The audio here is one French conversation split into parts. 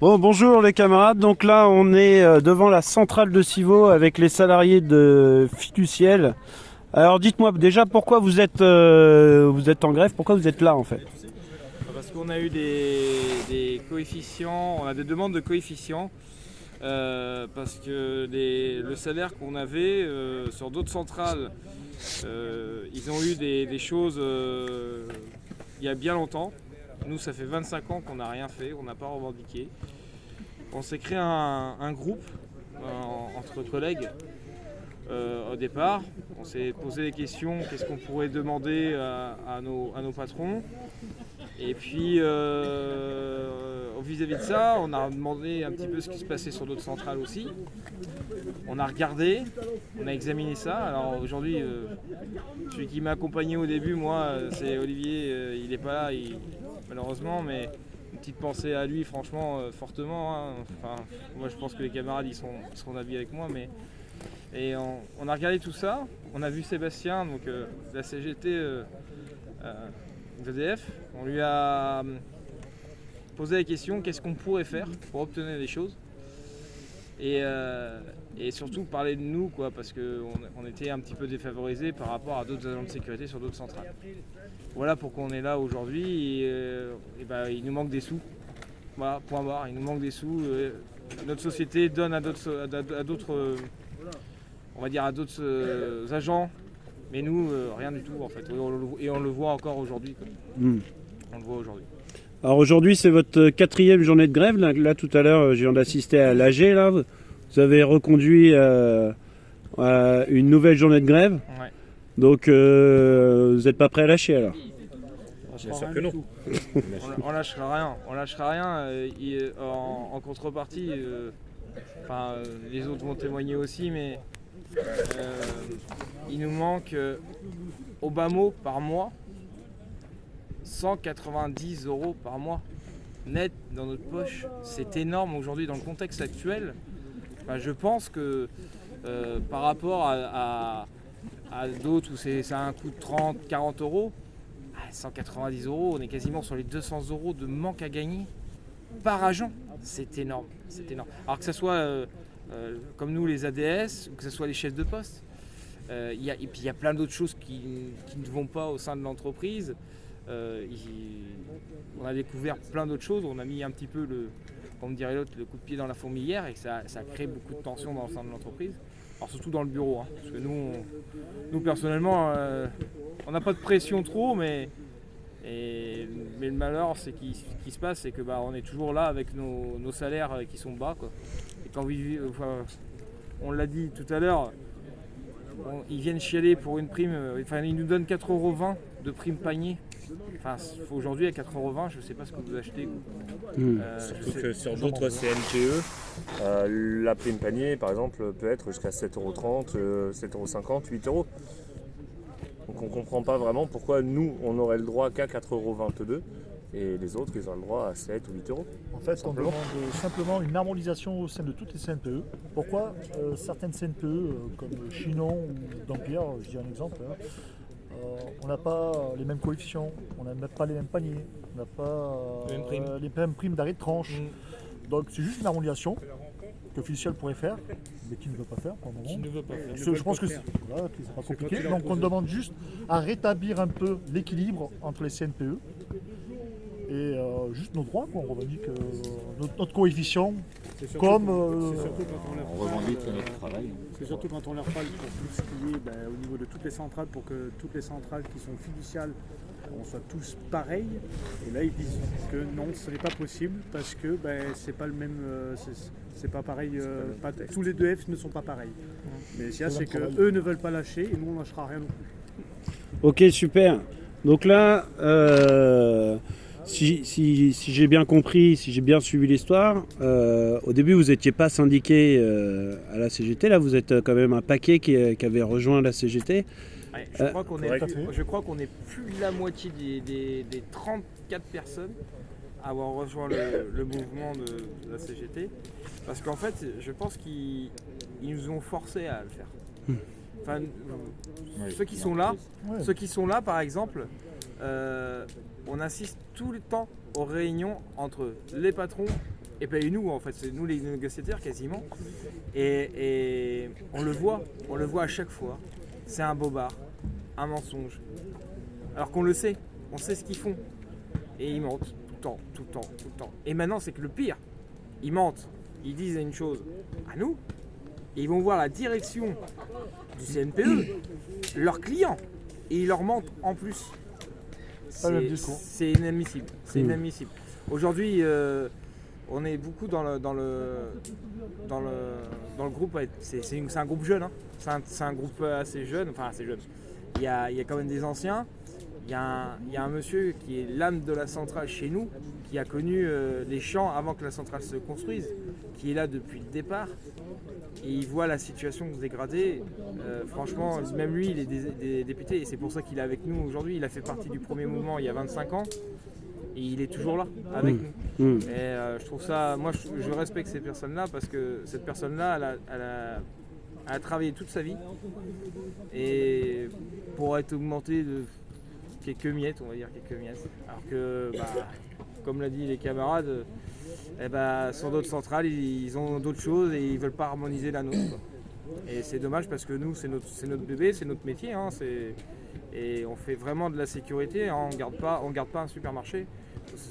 Bon, bonjour les camarades. Donc là, on est devant la centrale de Civaux avec les salariés de Fiduciel. Alors dites-moi déjà pourquoi vous êtes en grève, pourquoi vous êtes là en fait? Parce qu'on a eu des coefficients, on a des demandes de coefficients, parce que le salaire qu'on avait sur d'autres centrales, ils ont eu des choses il y a bien longtemps. Nous, ça fait 25 ans qu'on n'a rien fait, on n'a pas revendiqué. On s'est créé un groupe entre collègues au départ. On s'est posé des questions, qu'est-ce qu'on pourrait demander à nos patrons. Et puis, vis-à-vis de ça, on a demandé un petit peu ce qui se passait sur d'autres centrales aussi. On a regardé, on a examiné ça. Alors aujourd'hui, celui qui m'a accompagné au début, moi, c'est Olivier. Il n'est pas là, malheureusement, mais une petite pensée à lui, franchement, fortement. Hein. Enfin, moi, je pense que les camarades, ils seront d'avis avec moi. Et on a regardé tout ça. On a vu Sébastien, donc de la CGT d'EDF. On lui a posé la question qu'est-ce qu'on pourrait faire pour obtenir des choses. Et surtout parler de nous, quoi, parce qu'on était un petit peu défavorisés par rapport à d'autres agents de sécurité sur d'autres centrales. Voilà pourquoi on est là aujourd'hui. Il nous manque des sous. Voilà, point barre, il nous manque des sous. Notre société donne à d'autres, on va dire à d'autres agents, mais nous, rien du tout en fait. Et on le voit encore aujourd'hui. On le voit aujourd'hui. Alors aujourd'hui, c'est votre 4e journée de grève. Là, tout à l'heure, je viens d'assister à l'AG. Là, vous avez reconduit à une nouvelle journée de grève. Ouais. Donc, vous n'êtes pas prêt à lâcher alors? Bien sûr que non. On lâchera rien. On lâchera rien. En contrepartie, les autres vont témoigner aussi, mais il nous manque au bas mot par mois 190 € par mois net dans notre poche. C'est énorme aujourd'hui dans le contexte actuel. Je pense que par rapport à d'autres où c'est un coût de 30-40 €, 190 €, on est quasiment sur les 200 € de manque à gagner par agent. C'est énorme, c'est énorme. Alors que ce soit comme nous les ADS ou que ce soit les chefs de poste, et puis il y a plein d'autres choses qui ne vont pas au sein de l'entreprise. On a découvert plein d'autres choses, on a mis un petit peu comme dirait l'autre, le coup de pied dans la fourmilière et que ça crée beaucoup de tensions dans le sein de l'entreprise. Alors surtout dans le bureau, hein, parce que nous personnellement, on n'a pas de pression trop, mais le malheur, c'est qui se passe, c'est que on est toujours là avec nos salaires qui sont bas, quoi. Et quand on l'a dit tout à l'heure, ils viennent chialer pour une prime, ils nous donnent 4,20 € de prime panier. Aujourd'hui à 4,20 €, je ne sais pas ce que vous achetez. Surtout que sur d'autres CNPE, la prime panier par exemple peut être jusqu'à 7,30 €, 7,50 €, 8 €. Donc on ne comprend pas vraiment pourquoi nous on aurait le droit qu'à 4,22 € et les autres ils ont le droit à 7 ou 8 €. En fait, on demande simplement une harmonisation au sein de toutes les CNPE. Pourquoi certaines CNPE, comme Chinon ou Dampierre, je dis un exemple, on n'a pas les mêmes coefficients, on n'a même pas les mêmes paniers, on n'a pas les mêmes primes d'arrêt de tranche. Donc c'est juste une harmonisation que Fiduciel pourrait faire, mais qui ne veut pas faire pour le moment. Qui ne veut pas faire. Je pense que c'est pas compliqué. Donc on demande juste à rétablir un peu l'équilibre entre les CNPE et juste nos droits, quoi. On revendique notre coefficient comme... On revendique notre travail. C'est surtout quand on leur parle pour tout ce qui est au niveau de toutes les centrales, pour que toutes les centrales qui sont fiduciales, on soit tous pareils. Et là, ils disent que non, ce n'est pas possible parce que c'est pas le même, c'est pas pareil. Tous les deux F ne sont pas pareils. Mais ce qu'il y a, c'est qu'eux ne veulent pas lâcher et nous, on lâchera rien non plus. Ok, super. Donc là, si j'ai bien compris, si j'ai bien suivi l'histoire, au début vous n'étiez pas syndiqué à la CGT, là vous êtes quand même un paquet qui avait rejoint la CGT. Ouais, je crois qu'on est plus de la moitié des 34 personnes à avoir rejoint le mouvement de la CGT. Parce qu'en fait, je pense qu'ils nous ont forcés à le faire. Enfin, ceux qui sont là, par exemple, on assiste tout le temps aux réunions entre les patrons et payez nous en fait, c'est nous les négociateurs quasiment. Et on le voit à chaque fois. C'est un bobard, un mensonge. Alors qu'on le sait, on sait ce qu'ils font. Et ils mentent tout le temps. Et maintenant c'est que le pire, ils mentent, ils disent une chose à nous, et ils vont voir la direction du CNPE, leurs clients, et ils leur mentent en plus. C'est inadmissible. C'est inadmissible. Aujourd'hui, on est beaucoup dans le groupe. C'est un groupe jeune. Hein. C'est un groupe assez jeune. Enfin, assez jeune. Il y a quand même des anciens. Il y a un monsieur qui est l'âme de la centrale chez nous, qui a connu les champs avant que la centrale se construise, qui est là depuis le départ. Et il voit la situation se dégrader. Franchement, même lui, il est député et c'est pour ça qu'il est avec nous aujourd'hui. Il a fait partie du premier mouvement il y a 25 ans et il est toujours là avec nous. Et je trouve ça, moi je respecte ces personnes-là parce que cette personne-là, elle a travaillé toute sa vie et pour être augmentée de quelques miettes, on va dire quelques miettes. Alors que, comme l'a dit les camarades, sur d'autres centrales, ils ont d'autres choses et ils veulent pas harmoniser la nôtre. Quoi. Et c'est dommage parce que nous, c'est notre bébé, c'est notre métier. Hein, et on fait vraiment de la sécurité. Hein, on garde pas un supermarché.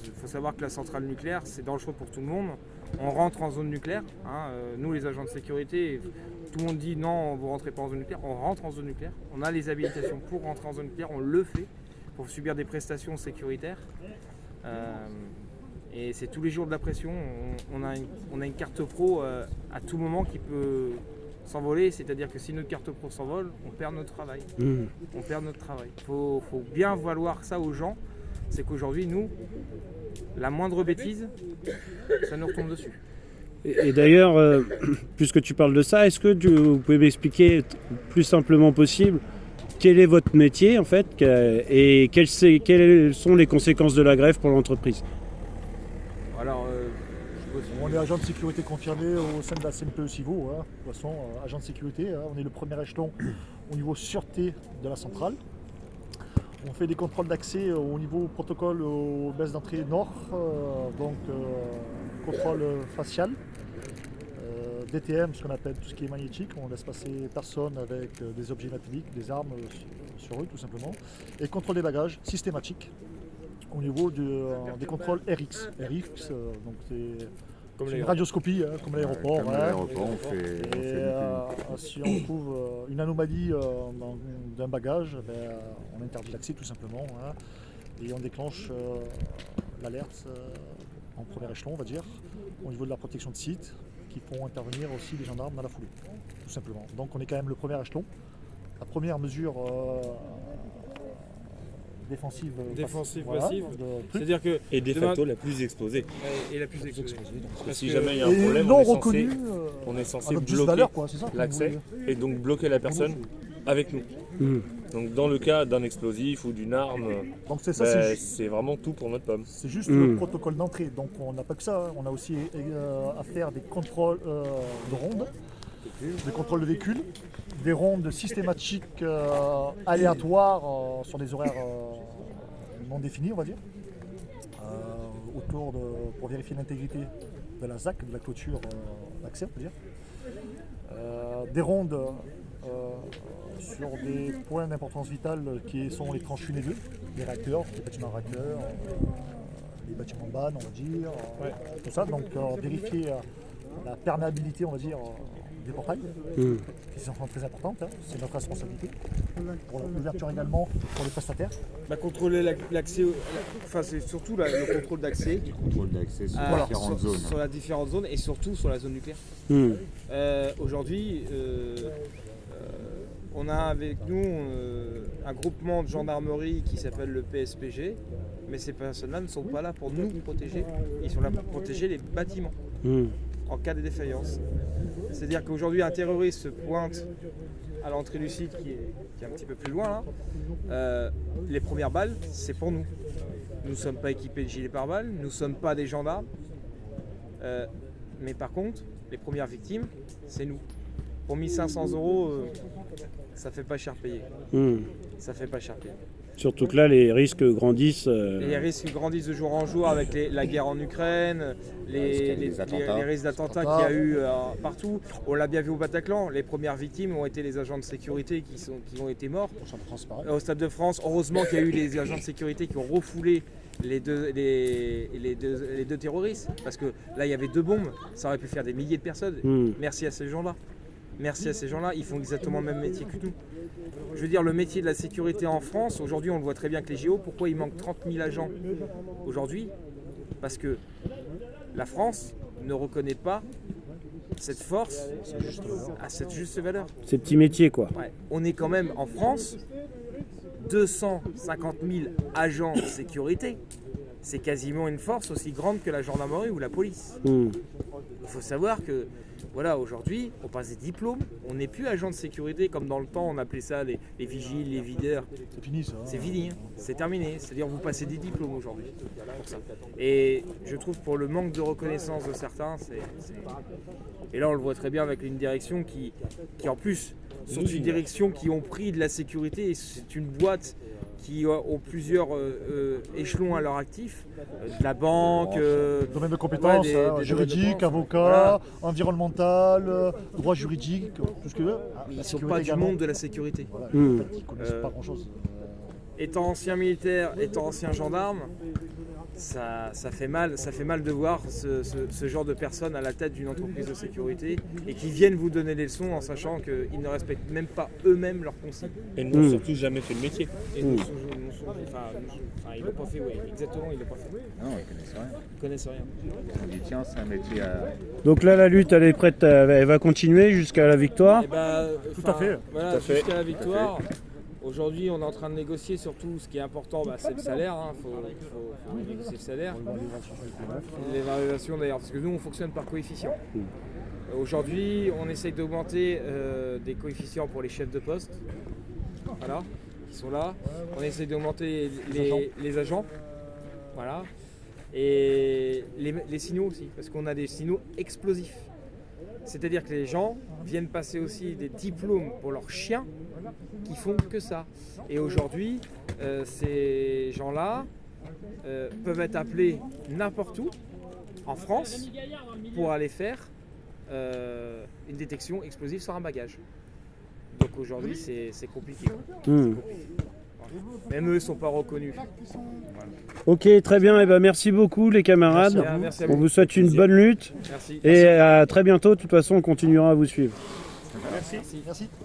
Il faut savoir que la centrale nucléaire, c'est dangereux pour tout le monde. On rentre en zone nucléaire. Hein, nous, les agents de sécurité, tout le monde dit non, vous rentrez pas en zone nucléaire. On rentre en zone nucléaire. On a les habilitations pour rentrer en zone nucléaire. On le fait pour subir des prestations sécuritaires. Et c'est tous les jours de la pression. On a une carte pro à tout moment qui peut s'envoler. C'est-à-dire que si notre carte pro s'envole, on perd notre travail. On perd notre travail. Faut bien valoir ça aux gens. C'est qu'aujourd'hui, nous, la moindre bêtise, ça nous retombe dessus. Et d'ailleurs, puisque tu parles de ça, est-ce que vous pouvez m'expliquer plus simplement possible quel est votre métier en fait et quelles sont les conséquences de la grève pour l'entreprise? Alors, on est agent de sécurité confirmé au sein de la CNPE Civo. Hein. De toute façon, agent de sécurité, hein. On est le premier échelon au niveau sûreté de la centrale. On fait des contrôles d'accès au niveau protocole aux baisses d'entrée nord, contrôle facial, DTM, ce qu'on appelle tout ce qui est magnétique. On laisse passer personne avec des objets métalliques, des armes sur eux tout simplement. Et contrôle des bagages systématique au niveau des contrôles RX. RX, donc c'est une radioscopie, hein, comme à l'aéroport. Comme à l'aéroport, on fait si on trouve une anomalie d'un bagage, on interdit l'accès tout simplement. Hein, et on déclenche l'alerte en premier échelon, on va dire, au niveau de la protection de site, qui font intervenir aussi les gendarmes dans la foulée, tout simplement. Donc on est quand même le premier échelon. La première mesure défensive passive. C'est-à-dire que et de facto la plus exposée. Et la plus exposée. Parce que si jamais il y a un problème, on est censé bloquer l'accès et donc bloquer la personne avec nous. Donc dans le cas d'un explosif ou d'une arme, donc c'est vraiment tout pour notre pomme. C'est juste le protocole d'entrée. Donc on n'a pas que ça, on a aussi à faire des contrôles de rondes, des contrôles de véhicules, des rondes systématiques aléatoires sur des horaires non définis, on va dire, pour vérifier l'intégrité de la ZAC, de la clôture d'accès, on va dire. Des rondes sur des points d'importance vitale qui sont les tranches 1 et 2, les réacteurs, les bâtiments réacteurs, les bâtiments de banne, on va dire, tout ça. Donc vérifier la perméabilité, on va dire, des portails, qui sont très importantes, hein. C'est notre responsabilité. Pour l'ouverture également pour les prestataires. Contrôler l'accès, c'est surtout le contrôle d'accès. Le contrôle d'accès sur différentes zones. Sur les différentes zones et surtout sur la zone nucléaire. Aujourd'hui, on a avec nous un groupement de gendarmerie qui s'appelle le PSPG, mais ces personnes-là ne sont pas là pour nous protéger, ils sont là pour protéger les bâtiments en cas de défaillance. C'est-à-dire qu'aujourd'hui un terroriste se pointe à l'entrée du site qui est un petit peu plus loin là. Les premières balles, c'est pour nous. Nous ne sommes pas équipés de gilets pare-balles, nous ne sommes pas des gendarmes, mais par contre, les premières victimes, c'est nous. Pour 1 500 €, ça fait pas cher payer. Ça fait pas cher payer. Surtout que là, les risques grandissent. Et les risques grandissent de jour en jour avec la guerre en Ukraine, les risques d'attentats qu'il y a eu partout. On l'a bien vu au Bataclan, les premières victimes ont été les agents de sécurité qui ont été morts. Au Stade de France, heureusement qu'il y a eu les agents de sécurité qui ont refoulé les deux terroristes. Parce que là, il y avait 2 bombes, ça aurait pu faire des milliers de personnes. Merci à ces gens-là. Merci à ces gens-là, ils font exactement le même métier que nous. Je veux dire, le métier de la sécurité en France, aujourd'hui on le voit très bien avec les JO, pourquoi il manque 30 000 agents aujourd'hui? Parce que la France ne reconnaît pas cette force à cette juste valeur. Ces petits métiers, quoi. Ouais. On est quand même en France 250 000 agents de sécurité. C'est quasiment une force aussi grande que la gendarmerie ou la police. Il faut savoir que voilà, aujourd'hui, on passe des diplômes, on n'est plus agent de sécurité comme dans le temps, on appelait ça les vigiles, les videurs. C'est fini ça. C'est fini, hein. C'est terminé. C'est-à-dire vous passez des diplômes aujourd'hui pour ça. Et je trouve pour le manque de reconnaissance de certains, et là on le voit très bien avec une direction qui en plus sont une direction qui ont pris de la sécurité et c'est une boîte qui ont plusieurs échelons à leur actif, de la banque, domaine de compétences, juridique, avocat, environnemental, droit juridique, tout ce que ils ne sont pas du monde de la sécurité. Voilà, ils ne connaissent pas grand-chose. Étant ancien militaire, étant ancien gendarme, ça fait mal de voir ce genre de personnes à la tête d'une entreprise de sécurité et qui viennent vous donner des leçons en sachant qu'ils ne respectent même pas eux-mêmes leurs consignes. Et n'ont surtout jamais fait le métier. Et ils l'ont pas fait, oui, exactement, ils l'ont pas fait. Non, ils connaissent rien. On dit tiens, c'est un métier à... Donc là, la lutte, elle est prête, elle va continuer jusqu'à la victoire. Et bah, tout à fait. Voilà, Tout à fait. jusqu'à la victoire. Aujourd'hui, on est en train de négocier surtout ce qui est important, c'est le salaire. Il faut négocier le salaire. L'évaluation d'ailleurs, parce que nous, on fonctionne par coefficient. Aujourd'hui, on essaye d'augmenter des coefficients pour les chefs de poste, voilà, qui sont là. On essaye d'augmenter les agents, voilà, et les signaux aussi, parce qu'on a des signaux explosifs. C'est-à-dire que les gens viennent passer aussi des diplômes pour leurs chiens qui font que ça. Et aujourd'hui, ces gens-là peuvent être appelés n'importe où en France pour aller faire une détection explosive sur un bagage. Donc aujourd'hui, c'est compliqué. Même eux ne sont pas reconnus. Voilà. Ok, très bien. Et ben, merci beaucoup les camarades. Merci à On vous souhaite une bonne lutte. Merci. Et à très bientôt. De toute façon, on continuera à vous suivre. Merci.